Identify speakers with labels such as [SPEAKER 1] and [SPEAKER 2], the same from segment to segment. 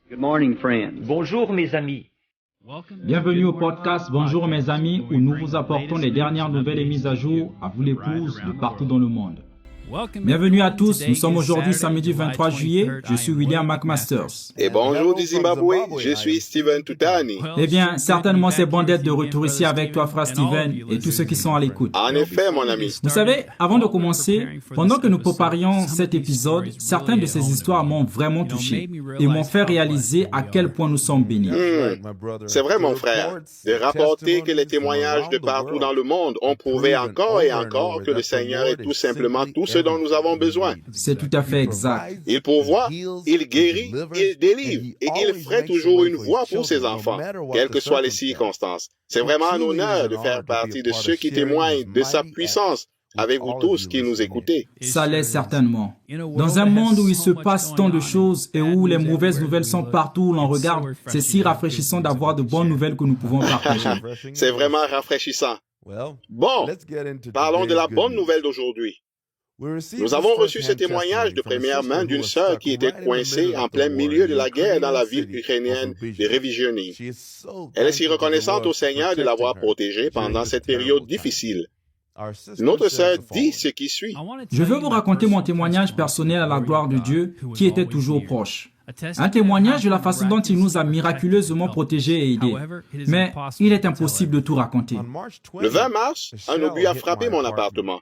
[SPEAKER 1] Good morning, friends.
[SPEAKER 2] Bonjour mes amis.
[SPEAKER 3] Bienvenue au podcast Bonjour mes amis où nous vous apportons les dernières nouvelles et mises à jour à vous l'épouse de partout dans le monde. Bienvenue à tous, nous sommes aujourd'hui samedi 23 juillet, je suis William McMasters.
[SPEAKER 4] Et bonjour du Zimbabwe, je suis Steven Tutani.
[SPEAKER 3] Eh bien, certainement c'est bon d'être de retour ici avec toi frère Steven et tous ceux qui sont à l'écoute.
[SPEAKER 4] En effet, mon ami.
[SPEAKER 3] Vous savez, avant de commencer, pendant que nous préparions cet épisode, certaines de ces histoires m'ont vraiment touché et m'ont fait réaliser à quel point nous sommes bénis.
[SPEAKER 4] C'est vrai, mon frère, de rapporter que les témoignages de partout dans le monde ont prouvé encore et encore que le Seigneur est tout simplement tout ce dont nous avons besoin.
[SPEAKER 3] C'est tout à fait exact.
[SPEAKER 4] Il pourvoit, il guérit, il délivre et il ferait toujours une voix pour ses enfants, quelles que soient les circonstances. C'est vraiment un honneur de faire partie de ceux qui témoignent de sa puissance avec vous tous qui nous écoutez.
[SPEAKER 3] Ça l'est certainement. Dans un monde où il se passe tant de choses et où les mauvaises nouvelles sont partout où l'on regarde, c'est si rafraîchissant d'avoir de bonnes nouvelles que nous pouvons partager.
[SPEAKER 4] C'est vraiment rafraîchissant. Bon, parlons de la bonne nouvelle d'aujourd'hui. Nous avons reçu ce témoignage de première main d'une sœur qui était coincée en plein milieu de la guerre dans la ville ukrainienne de Revizhny. Elle est si reconnaissante au Seigneur de l'avoir protégée pendant cette période difficile. Notre sœur dit ce qui suit.
[SPEAKER 3] Je veux vous raconter mon témoignage personnel à la gloire de Dieu qui était toujours proche. Un témoignage de la façon dont il nous a miraculeusement protégés et aidés. Mais il est impossible de tout raconter.
[SPEAKER 4] Le 20 mars, un obus a frappé mon appartement.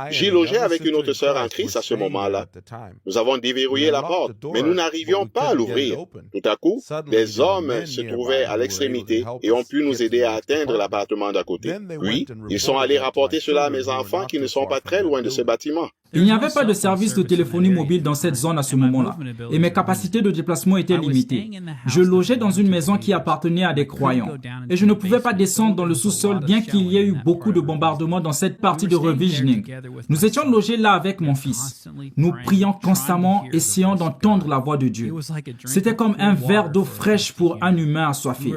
[SPEAKER 4] J'y logeais avec une autre sœur en Christ à ce moment-là. Nous avons déverrouillé la porte, mais nous n'arrivions pas à l'ouvrir. Tout à coup, des hommes se trouvaient à l'extrémité et ont pu nous aider à atteindre l'appartement d'à côté. Puis, ils sont allés rapporter cela à mes enfants qui ne sont pas très loin de ce bâtiment.
[SPEAKER 3] Il n'y avait pas de service de téléphonie mobile dans cette zone à ce moment-là, et mes capacités de déplacement étaient limitées. Je logeais dans une maison qui appartenait à des croyants, et je ne pouvais pas descendre dans le sous-sol bien qu'il y ait eu beaucoup de bombardements dans cette partie de Revizhny. Nous étions logés là avec mon fils. Nous prions constamment, essayant d'entendre la voix de Dieu. C'était comme un verre d'eau fraîche pour un humain assoiffé.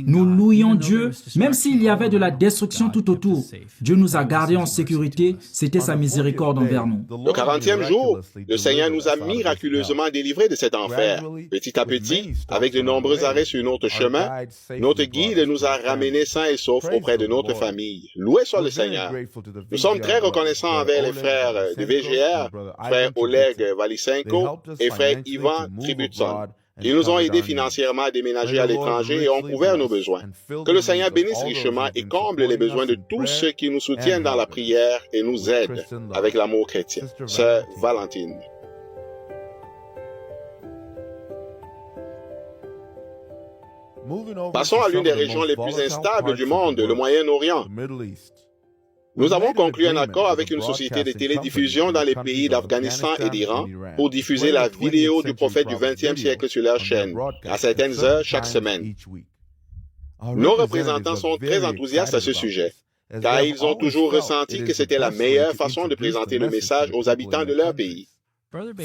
[SPEAKER 3] Nous louions Dieu, même s'il y avait de la destruction tout autour. Dieu nous a gardés en sécurité, c'était sa miséricorde envers nous.
[SPEAKER 4] Le 40e jour, le Seigneur nous a miraculeusement délivrés de cet enfer. Petit à petit, avec de nombreux arrêts sur notre chemin, notre guide nous a ramenés sains et saufs auprès de notre famille. Loué soit le Seigneur. Nous sommes très reconnaissants envers les frères de VGR, frère Oleg Valisenko et frère Ivan Tributson. Ils nous ont aidés financièrement à déménager à l'étranger et ont couvert nos besoins. Que le Seigneur bénisse richement et comble les besoins de tous ceux qui nous soutiennent dans la prière et nous aident avec l'amour chrétien. Sœur Valentine. Passons à l'une des régions les plus instables du monde, le Moyen-Orient. Nous avons conclu un accord avec une société de télédiffusion dans les pays d'Afghanistan et d'Iran pour diffuser la vidéo du prophète du XXe siècle sur leur chaîne, à certaines heures chaque semaine. Nos représentants sont très enthousiastes à ce sujet, car ils ont toujours ressenti que c'était la meilleure façon de présenter le message aux habitants de leur pays.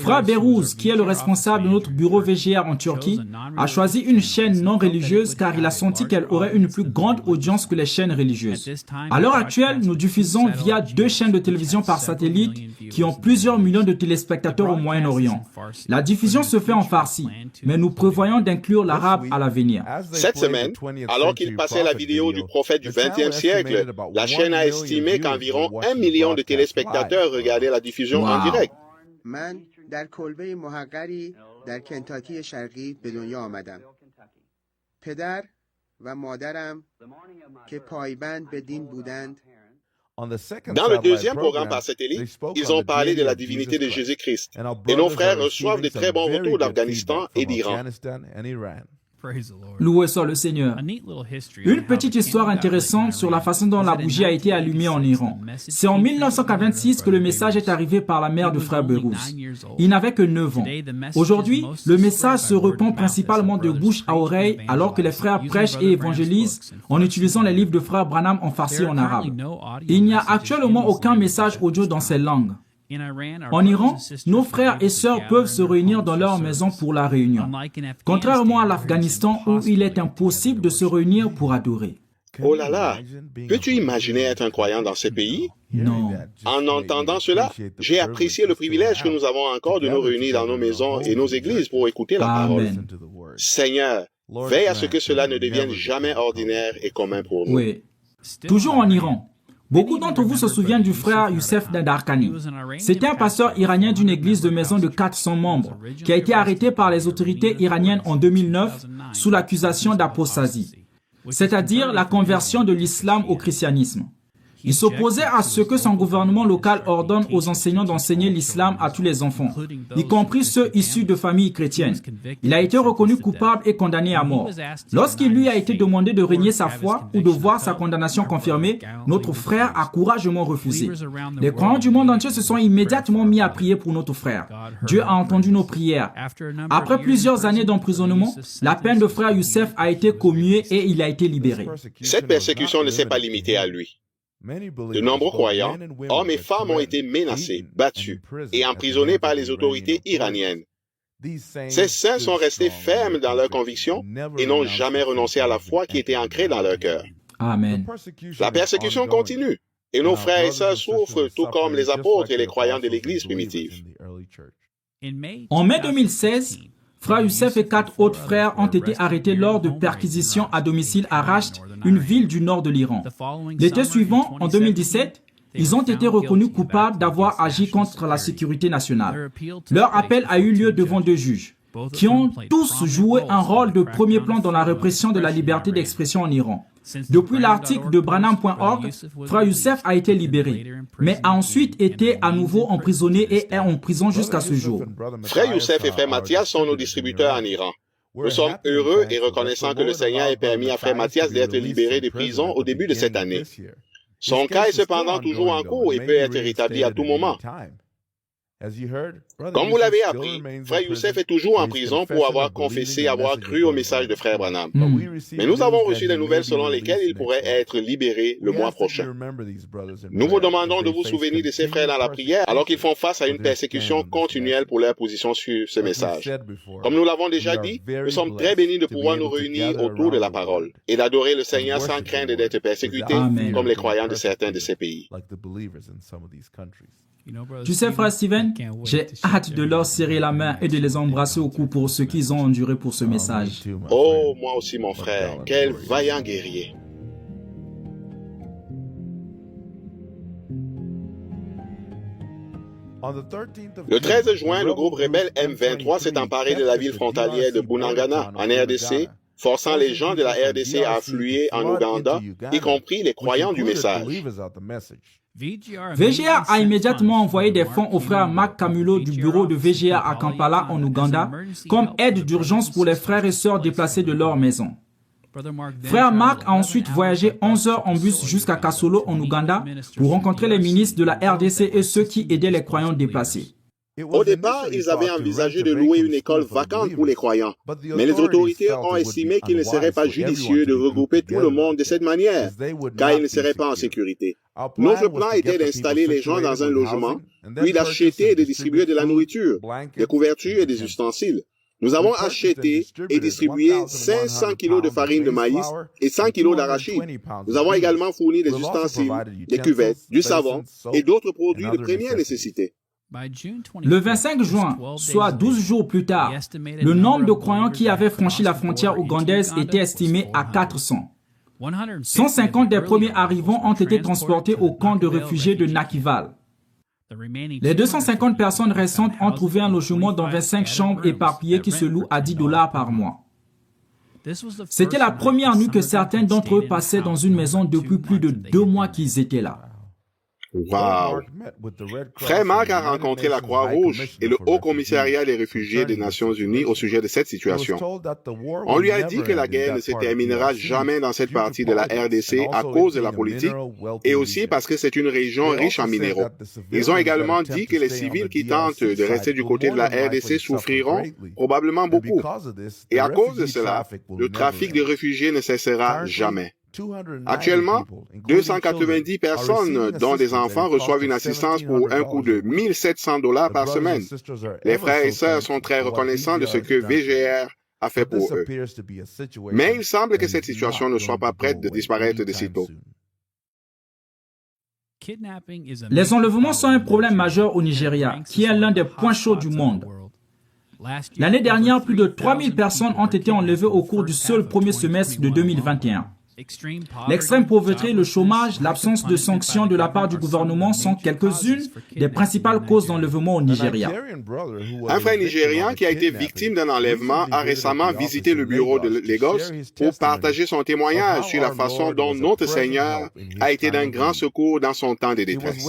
[SPEAKER 3] Frère Berouz, qui est le responsable de notre bureau VGR en Turquie, a choisi une chaîne non religieuse car il a senti qu'elle aurait une plus grande audience que les chaînes religieuses. À l'heure actuelle, nous diffusons via 2 chaînes de télévision par satellite qui ont plusieurs millions de téléspectateurs au Moyen-Orient. La diffusion se fait en farsi, mais nous prévoyons d'inclure l'arabe à l'avenir.
[SPEAKER 4] Cette semaine, alors qu'il passait la vidéo du prophète du XXe siècle, la chaîne a estimé qu'environ 1 million de téléspectateurs regardaient la diffusion en direct.
[SPEAKER 5] من در کلبه محقری در کنتاکی شرقی به دنیا آمدم. پدر و مادرم که پایبند به دین بودند.
[SPEAKER 4] Dans le deuxième programme par satellite, ils ont parlé de la divinité de Jésus-Christ. Et nos frères reçoivent de très bons retours d'Afghanistan et d'Iran.
[SPEAKER 3] Loué soit le Seigneur. Une petite histoire intéressante sur la façon dont la bougie a été allumée en Iran. C'est en 1926 que le message est arrivé par la mère de frère Berouz. Il n'avait que 9 ans. Aujourd'hui, le message se répand principalement de bouche à oreille alors que les frères prêchent et évangélisent en utilisant les livres de frère Branham en farsi et en arabe. Il n'y a actuellement aucun message audio dans ces langues. En Iran, nos frères et sœurs peuvent se réunir dans leur maison pour la réunion, contrairement à l'Afghanistan où il est impossible de se réunir pour adorer.
[SPEAKER 4] Oh là là, peux-tu imaginer être un croyant dans ce pays?
[SPEAKER 3] Non.
[SPEAKER 4] En entendant cela, j'ai apprécié le privilège que nous avons encore de nous réunir dans nos maisons et nos églises pour écouter la parole.
[SPEAKER 3] Amen.
[SPEAKER 4] Seigneur, veille à ce que cela ne devienne jamais ordinaire et commun pour nous.
[SPEAKER 3] Oui. Toujours en Iran. Beaucoup d'entre vous se souviennent du frère Youssef Nadarkhani. C'était un pasteur iranien d'une église de maison de 400 membres qui a été arrêté par les autorités iraniennes en 2009 sous l'accusation d'apostasie, c'est-à-dire la conversion de l'islam au christianisme. Il s'opposait à ce que son gouvernement local ordonne aux enseignants d'enseigner l'islam à tous les enfants, y compris ceux issus de familles chrétiennes. Il a été reconnu coupable et condamné à mort. Lorsqu'il lui a été demandé de renier sa foi ou de voir sa condamnation confirmée, notre frère a courageusement refusé. Les croyants du monde entier se sont immédiatement mis à prier pour notre frère. Dieu a entendu nos prières. Après plusieurs années d'emprisonnement, la peine de frère Youssef a été commuée et il a été libéré.
[SPEAKER 4] Cette persécution ne s'est pas limitée à lui. De nombreux croyants, hommes et femmes, ont été menacés, battus et emprisonnés par les autorités iraniennes. Ces saints sont restés fermes dans leurs convictions et n'ont jamais renoncé à la foi qui était ancrée dans leur cœur.
[SPEAKER 3] Amen.
[SPEAKER 4] La persécution continue et nos frères et sœurs souffrent tout comme les apôtres et les croyants de l'Église primitive.
[SPEAKER 3] En mai 2016, frère Youssef et 4 autres frères ont été arrêtés lors de perquisitions à domicile à Rasht, une ville du nord de l'Iran. L'été suivant, en 2017, ils ont été reconnus coupables d'avoir agi contre la sécurité nationale. Leur appel a eu lieu devant 2 juges, qui ont tous joué un rôle de premier plan dans la répression de la liberté d'expression en Iran. Depuis l'article de Branham.org, frère Youssef a été libéré, mais a ensuite été à nouveau emprisonné et est en prison jusqu'à ce jour.
[SPEAKER 4] Frère Youssef et frère Mathias sont nos distributeurs en Iran. Nous sommes heureux et reconnaissants que le Seigneur ait permis à frère Mathias d'être libéré de prison au début de cette année. Son cas est cependant toujours en cours et peut être rétabli à tout moment. Comme vous l'avez appris, frère Youssef est toujours en prison pour avoir confessé avoir cru au message de frère Branham. Mais nous avons reçu des nouvelles selon lesquelles il pourrait être libéré le mois prochain. Nous vous demandons de vous souvenir de ces frères dans la prière alors qu'ils font face à une persécution continuelle pour leur position sur ce message. Comme nous l'avons déjà dit, nous sommes très bénis de pouvoir nous réunir autour de la parole et d'adorer le Seigneur sans crainte d'être persécutés comme les croyants de certains de ces pays.
[SPEAKER 3] Tu sais, frère Steven, j'ai hâte de leur serrer la main et de les embrasser au cou pour ce qu'ils ont enduré pour ce message.
[SPEAKER 4] Oh, moi aussi, mon frère, quel vaillant guerrier. Le 13 juin, le groupe rebelle M23 s'est emparé de la ville frontalière de Bunagana, en RDC, forçant les gens de la RDC à affluer en Ouganda, y compris les croyants du message.
[SPEAKER 3] VGA a immédiatement envoyé des fonds au frère Mark Kamulo du bureau de VGA à Kampala, en Ouganda, comme aide d'urgence pour les frères et sœurs déplacés de leur maison. Frère Mark a ensuite voyagé 11 heures en bus jusqu'à Kasolo, en Ouganda, pour rencontrer les ministres de la RDC et ceux qui aidaient les croyants déplacés.
[SPEAKER 4] Au départ, ils avaient envisagé de louer une école vacante pour les croyants, mais les autorités ont estimé qu'il ne serait pas judicieux de regrouper tout le monde de cette manière, car ils ne seraient pas en sécurité. Notre plan était d'installer les gens dans un logement, puis d'acheter et de distribuer de la nourriture, des couvertures et des ustensiles. Nous avons acheté et distribué 500 kilos de farine de maïs et 100 kilos d'arachide. Nous avons également fourni des ustensiles, des cuvettes, du savon et d'autres produits de première nécessité.
[SPEAKER 3] Le 25 juin, soit 12 jours plus tard, le nombre de croyants qui avaient franchi la frontière ougandaise était estimé à 400. 150 des premiers arrivants ont été transportés au camp de réfugiés de Nakival. Les 250 personnes restantes ont trouvé un logement dans 25 chambres éparpillées qui se louent à $10 par mois. C'était la première nuit que certains d'entre eux passaient dans une maison depuis plus de 2 mois qu'ils étaient là.
[SPEAKER 4] Wow! Frère Mark a rencontré la Croix-Rouge et le Haut-Commissariat des réfugiés des Nations Unies au sujet de cette situation. On lui a dit que la guerre ne se terminera jamais dans cette partie de la RDC à cause de la politique et aussi parce que c'est une région riche en minéraux. Ils ont également dit que les civils qui tentent de rester du côté de la RDC souffriront probablement beaucoup. Et à cause de cela, le trafic de réfugiés ne cessera jamais. Actuellement, 290 personnes, dont des enfants, reçoivent une assistance pour un coût de $1 700 par semaine. Les frères et sœurs sont très reconnaissants de ce que VGR a fait pour eux. Mais il semble que cette situation ne soit pas prête de disparaître de sitôt.
[SPEAKER 3] Les enlèvements sont un problème majeur au Nigeria, qui est l'un des points chauds du monde. L'année dernière, plus de 3000 personnes ont été enlevées au cours du seul premier semestre de 2021. L'extrême pauvreté, le chômage, l'absence de sanctions de la part du gouvernement sont quelques-unes des principales causes d'enlèvement au Nigeria.
[SPEAKER 4] Un frère nigérian qui a été victime d'un enlèvement a récemment visité le bureau de Lagos pour partager son témoignage sur la façon dont notre Seigneur a été d'un grand secours dans son temps de détresse.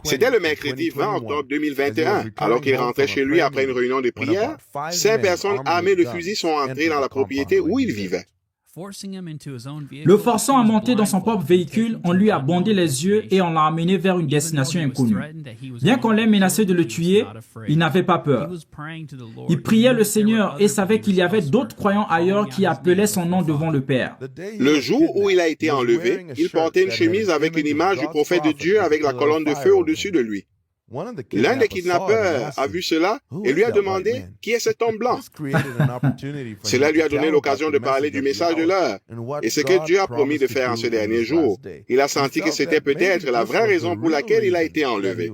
[SPEAKER 4] C'était le mercredi 20 octobre 2021, alors qu'il rentrait chez lui après une réunion de prière. 5 personnes armées de fusils sont entrées dans la propriété où il vivait.
[SPEAKER 3] Le forçant à monter dans son propre véhicule, on lui a bandé les yeux et on l'a amené vers une destination inconnue. Bien qu'on l'ait menacé de le tuer, il n'avait pas peur. Il priait le Seigneur et savait qu'il y avait d'autres croyants ailleurs qui appelaient son nom devant le Père.
[SPEAKER 4] Le jour où il a été enlevé, il portait une chemise avec une image du prophète de Dieu avec la colonne de feu au-dessus de lui. L'un des kidnappeurs a vu cela et lui a demandé qui est cet homme blanc. Cela lui a donné l'occasion de parler du message de l'heure et ce que Dieu a promis de faire en ce dernier jour. Il a senti que c'était peut-être la vraie raison pour laquelle il a été enlevé.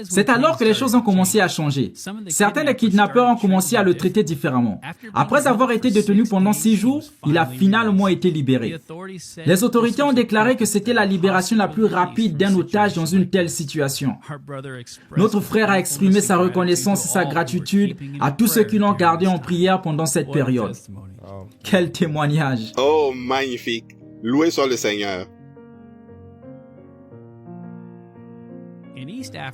[SPEAKER 3] C'est alors que les choses ont commencé à changer. Certains des kidnappeurs ont commencé à le traiter différemment. Après avoir été détenu pendant 6 jours, il a finalement été libéré. Les autorités ont déclaré que c'était la libération la plus rapide d'un otage dans une telle situation. Notre frère a exprimé sa reconnaissance et sa gratitude à tous ceux qui l'ont gardé en prière pendant cette période. Quel témoignage!
[SPEAKER 4] Oh, magnifique! Loué soit le Seigneur!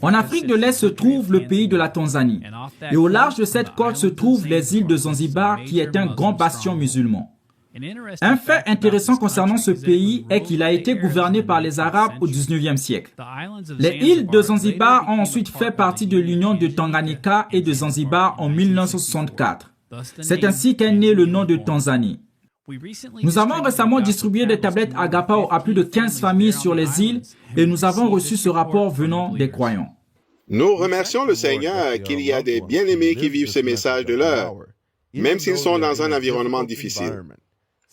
[SPEAKER 3] En Afrique de l'Est se trouve le pays de la Tanzanie. Et au large de cette côte se trouvent les îles de Zanzibar, qui est un grand bastion musulman. Un fait intéressant concernant ce pays est qu'il a été gouverné par les Arabes au XIXe siècle. Les îles de Zanzibar ont ensuite fait partie de l'union de Tanganyika et de Zanzibar en 1964. C'est ainsi qu'est né le nom de Tanzanie. Nous avons récemment distribué des tablettes Agapao à plus de 15 familles sur les îles et nous avons reçu ce rapport venant des croyants.
[SPEAKER 4] Nous remercions le Seigneur qu'il y a des bien-aimés qui vivent ce message de l'heure, même s'ils sont dans un environnement difficile,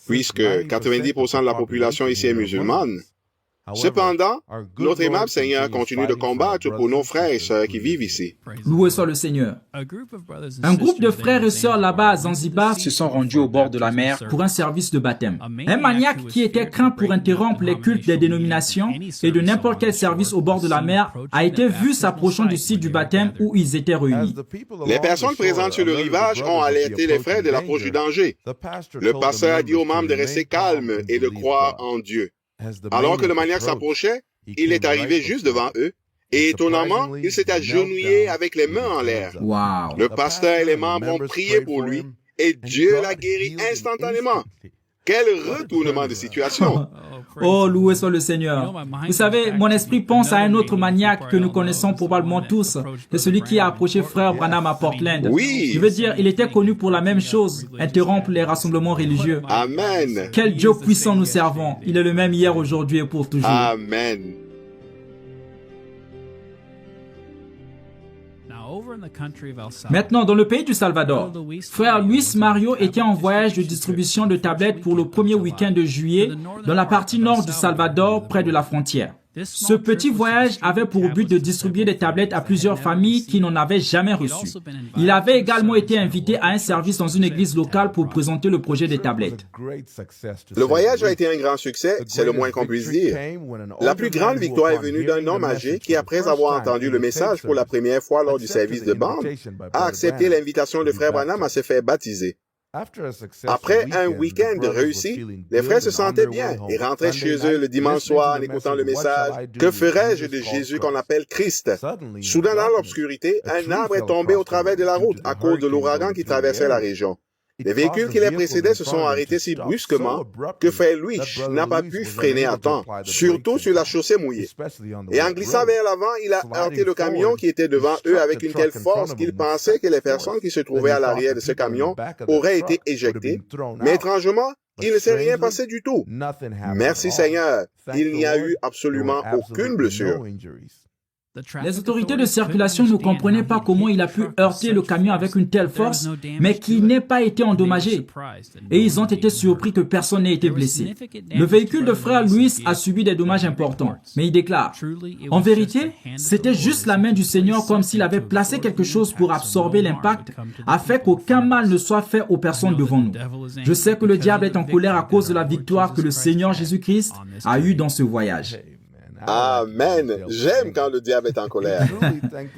[SPEAKER 4] puisque 90% de la population ici est musulmane. Cependant, notre aimable Seigneur continue de combattre pour nos frères et sœurs qui vivent ici.
[SPEAKER 3] Loué soit le Seigneur. Un groupe de frères et sœurs là-bas à Zanzibar se sont rendus au bord de la mer pour un service de baptême. Un maniaque qui était craint pour interrompre les cultes des dénominations et de n'importe quel service au bord de la mer a été vu s'approchant du site du baptême où ils étaient réunis.
[SPEAKER 4] Les personnes présentes sur le rivage ont alerté les frères de l'approche du danger. Le pasteur a dit aux membres de rester calmes et de croire en Dieu. Alors que le maniaque s'approchait, il est arrivé juste devant eux et étonnamment, il s'est agenouillé avec les mains en l'air.
[SPEAKER 3] Wow.
[SPEAKER 4] Le pasteur et les membres ont prié pour lui et Dieu l'a guéri instantanément. Quel retournement de situation!
[SPEAKER 3] Oh, loué soit le Seigneur. Vous savez, mon esprit pense à un autre maniaque que nous connaissons probablement tous. C'est celui qui a approché frère Branham à Portland.
[SPEAKER 4] Oui.
[SPEAKER 3] Je veux dire, il était connu pour la même chose, interrompre les rassemblements religieux.
[SPEAKER 4] Amen.
[SPEAKER 3] Quel Dieu puissant nous servons. Il est le même hier, aujourd'hui et pour toujours.
[SPEAKER 4] Amen.
[SPEAKER 3] Maintenant, dans le pays du Salvador, frère Luis Mario était en voyage de distribution de tablettes pour le premier week-end de juillet dans la partie nord du Salvador, près de la frontière. Ce petit voyage avait pour but de distribuer des tablettes à plusieurs familles qui n'en avaient jamais reçu. Il avait également été invité à un service dans une église locale pour présenter le projet des tablettes.
[SPEAKER 4] Le voyage a été un grand succès, c'est le moins qu'on puisse dire. La plus grande victoire est venue d'un homme âgé qui, après avoir entendu le message pour la première fois lors du service de bande, a accepté l'invitation de frère Branham à se faire baptiser. Après un week-end réussi, les frères se sentaient bien et rentraient chez eux le dimanche soir en écoutant le message « Que ferais-je de Jésus qu'on appelle Christ ?» Soudain dans l'obscurité, un arbre est tombé au travers de la route à cause de l'ouragan qui traversait la région. Les véhicules qui les précédaient se sont arrêtés si brusquement que frère Louis n'a pas pu freiner à temps, surtout sur la chaussée mouillée. Et en glissant vers l'avant, il a heurté le camion qui était devant eux avec une telle force qu'il pensait que les personnes qui se trouvaient à l'arrière de ce camion auraient été éjectées. Mais étrangement, il ne s'est rien passé du tout. Merci Seigneur, il n'y a eu absolument aucune blessure.
[SPEAKER 3] Les autorités de circulation ne comprenaient pas comment il a pu heurter le camion avec une telle force, mais qu'il n'ait pas été endommagé. Et ils ont été surpris que personne n'ait été blessé. Le véhicule de frère Louis a subi des dommages importants, mais il déclare, « En vérité, c'était juste la main du Seigneur comme s'il avait placé quelque chose pour absorber l'impact, afin qu'aucun mal ne soit fait aux personnes devant nous. Je sais que le diable est en colère à cause de la victoire que le Seigneur Jésus-Christ a eue dans ce voyage. »
[SPEAKER 4] Amen. J'aime quand le diable est en colère.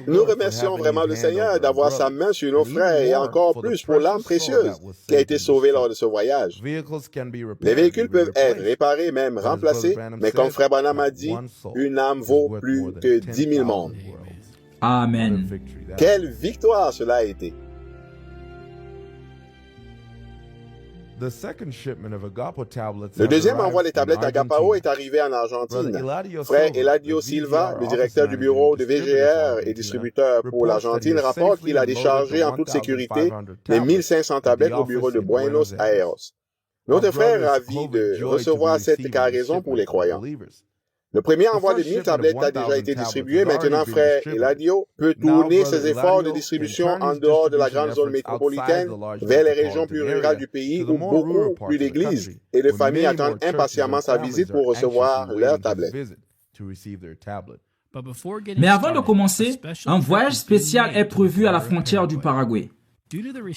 [SPEAKER 4] Nous remercions vraiment le Seigneur d'avoir sa main sur nos frères et encore plus pour l'âme précieuse qui a été sauvée lors de ce voyage. Les véhicules peuvent être réparés, même remplacés, mais comme frère Branham a dit, une âme vaut plus que 10 000 mondes.
[SPEAKER 3] Amen.
[SPEAKER 4] Quelle victoire cela a été. Le deuxième envoi des tablettes Agapao est arrivé en Argentine. Frère Eladio Silva, le directeur du bureau de VGR et distributeur pour l'Argentine, rapporte qu'il a déchargé en toute sécurité les 1500 tablettes au bureau de Buenos Aires. Notre frère est ravi de recevoir cette cargaison pour les croyants. Le premier envoi de 1000 tablettes a déjà été distribué. Maintenant, frère Eladio peut tourner ses efforts de distribution en dehors de la grande zone métropolitaine vers les régions plus rurales du pays où beaucoup plus d'églises et de familles attendent impatiemment sa visite pour recevoir leurs tablettes.
[SPEAKER 3] Mais avant de commencer, un voyage spécial est prévu à la frontière du Paraguay.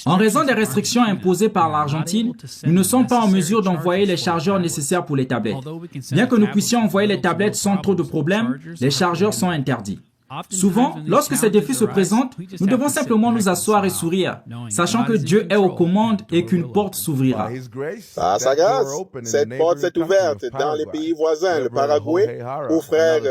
[SPEAKER 3] En raison des restrictions imposées par l'Argentine, nous ne sommes pas en mesure d'envoyer les chargeurs nécessaires pour les tablettes. Bien que nous puissions envoyer les tablettes sans trop de problèmes, les chargeurs sont interdits. Souvent, lorsque ces défis se présentent, nous devons simplement nous asseoir et sourire, sachant que Dieu est aux commandes et qu'une porte s'ouvrira.
[SPEAKER 4] Par sa grâce, cette porte s'est ouverte dans les pays voisins, le Paraguay, où frère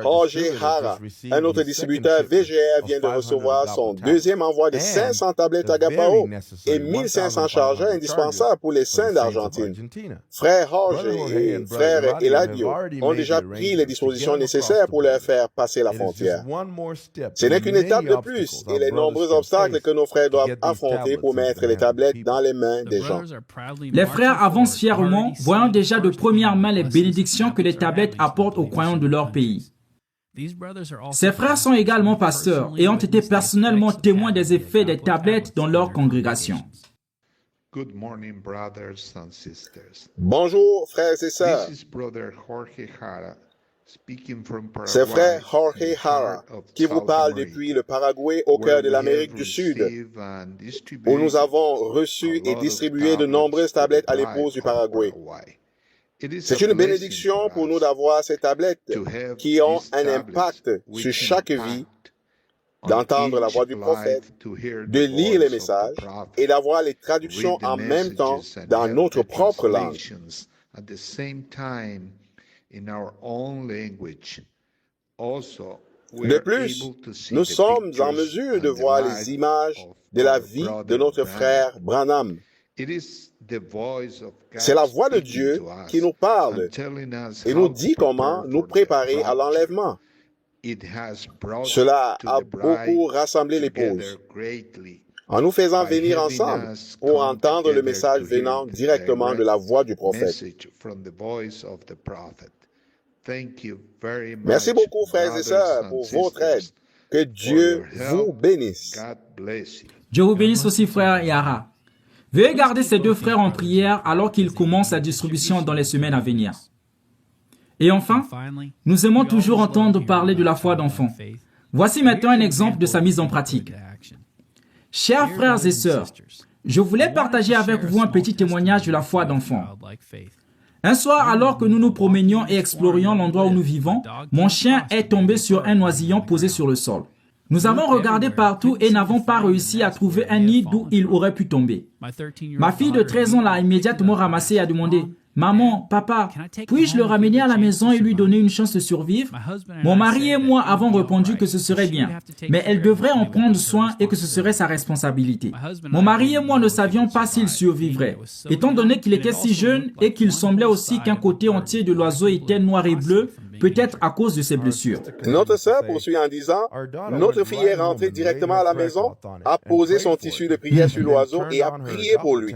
[SPEAKER 4] Jorge Jara, un autre distributeur VGR, vient de recevoir son deuxième envoi de 500 tablettes Agapao et 1500 chargeurs indispensables pour les saints d'Argentine. Frère Jorge et frère Eladio ont déjà pris les dispositions nécessaires pour leur faire passer la frontière. Ce n'est qu'une étape de plus et les nombreux obstacles que nos frères doivent affronter pour mettre les tablettes dans les mains des gens.
[SPEAKER 3] Les frères avancent fièrement, voyant déjà de première main les bénédictions que les tablettes apportent aux croyants de leur pays. Ces frères sont également pasteurs et ont été personnellement témoins des effets des tablettes dans leur congrégation.
[SPEAKER 4] Bonjour, frères et sœurs. C'est frère Jorge Jara qui vous parle depuis le Paraguay au cœur de l'Amérique du Sud, où nous avons reçu et distribué de nombreuses tablettes à l'épouse du Paraguay. C'est une bénédiction pour nous d'avoir ces tablettes qui ont un impact sur chaque vie, d'entendre la voix du prophète, de lire les messages et d'avoir les traductions en même temps dans notre propre langue. De plus, nous sommes en mesure de voir les images de la vie de notre frère Branham. C'est la voix de Dieu qui nous parle et nous dit comment nous préparer à l'enlèvement. Cela a beaucoup rassemblé l'épouse en nous faisant venir ensemble pour entendre le message venant directement de la voix du prophète. Merci beaucoup, frères et sœurs, pour votre aide. Que Dieu vous bénisse.
[SPEAKER 3] Dieu vous bénisse aussi, frère Jara. Veuillez garder ces deux frères en prière alors qu'ils commencent la distribution dans les semaines à venir. Et enfin, nous aimons toujours entendre parler de la foi d'enfant. Voici maintenant un exemple de sa mise en pratique. Chers frères et sœurs, je voulais partager avec vous un petit témoignage de la foi d'enfant. Un soir, alors que nous nous promenions et explorions l'endroit où nous vivons, mon chien est tombé sur un oisillon posé sur le sol. Nous avons regardé partout et n'avons pas réussi à trouver un nid d'où il aurait pu tomber. Ma fille de 13 ans l'a immédiatement ramassé et a demandé « Maman, papa, puis-je le ramener à la maison et lui donner une chance de survivre ?» Mon mari et moi avons répondu que ce serait bien, mais elle devrait en prendre soin et que ce serait sa responsabilité. Mon mari et moi ne savions pas s'il survivrait. Étant donné qu'il était si jeune et qu'il semblait aussi qu'un côté entier de l'oiseau était noir et bleu, peut-être à cause de ses blessures.
[SPEAKER 4] Notre sœur poursuit en disant, notre fille est rentrée directement à la maison, a posé son tissu de prière sur l'oiseau et a prié pour lui.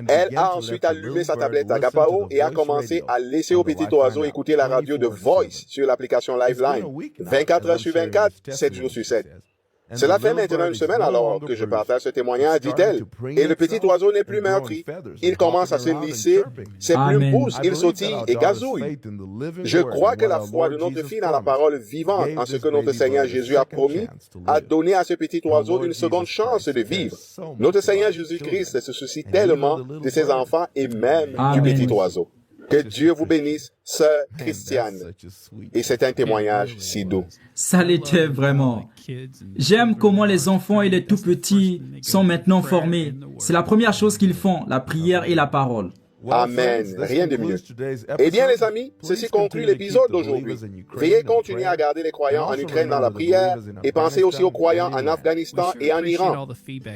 [SPEAKER 4] Elle a ensuite allumé sa tablette Agapao et a commencé à laisser au petit oiseau écouter la radio de Voice sur l'application Liveline, 24 heures sur 24, 7 jours sur 7. Cela fait maintenant une semaine alors que je partage ce témoignage, dit-elle. Et le petit oiseau n'est plus meurtri. Il commence à se lisser, ses plumes poussent, il sautille et gazouille. Je crois que la foi de notre fille dans la parole vivante, en ce que notre Seigneur Jésus a promis, a donné à ce petit oiseau une seconde chance de vivre. Notre Seigneur Jésus-Christ se soucie tellement de ses enfants et même du petit oiseau. Que Dieu vous bénisse, sœur Christiane. Et c'est un témoignage si doux.
[SPEAKER 3] Ça l'était vraiment. J'aime comment les enfants et les tout-petits sont maintenant formés. C'est la première chose qu'ils font, la prière et la parole.
[SPEAKER 4] Amen. Rien de mieux. Eh bien, les amis, ceci conclut l'épisode d'aujourd'hui. Veuillez continuer à garder les croyants en Ukraine dans la prière et pensez aussi aux croyants en Afghanistan et en Iran.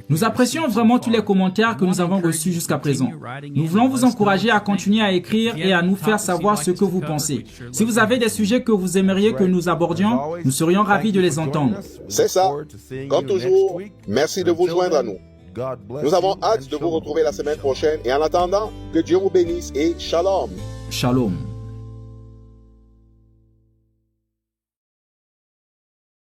[SPEAKER 3] Nous apprécions vraiment tous les commentaires que nous avons reçus jusqu'à présent. Nous voulons vous encourager à continuer à écrire et à nous faire savoir ce que vous pensez. Si vous avez des sujets que vous aimeriez que nous abordions, nous serions ravis de les entendre.
[SPEAKER 4] C'est ça. Comme toujours, merci de vous joindre à nous. Nous avons hâte de vous retrouver la semaine prochaine et en attendant, que Dieu vous bénisse et shalom.
[SPEAKER 3] Shalom.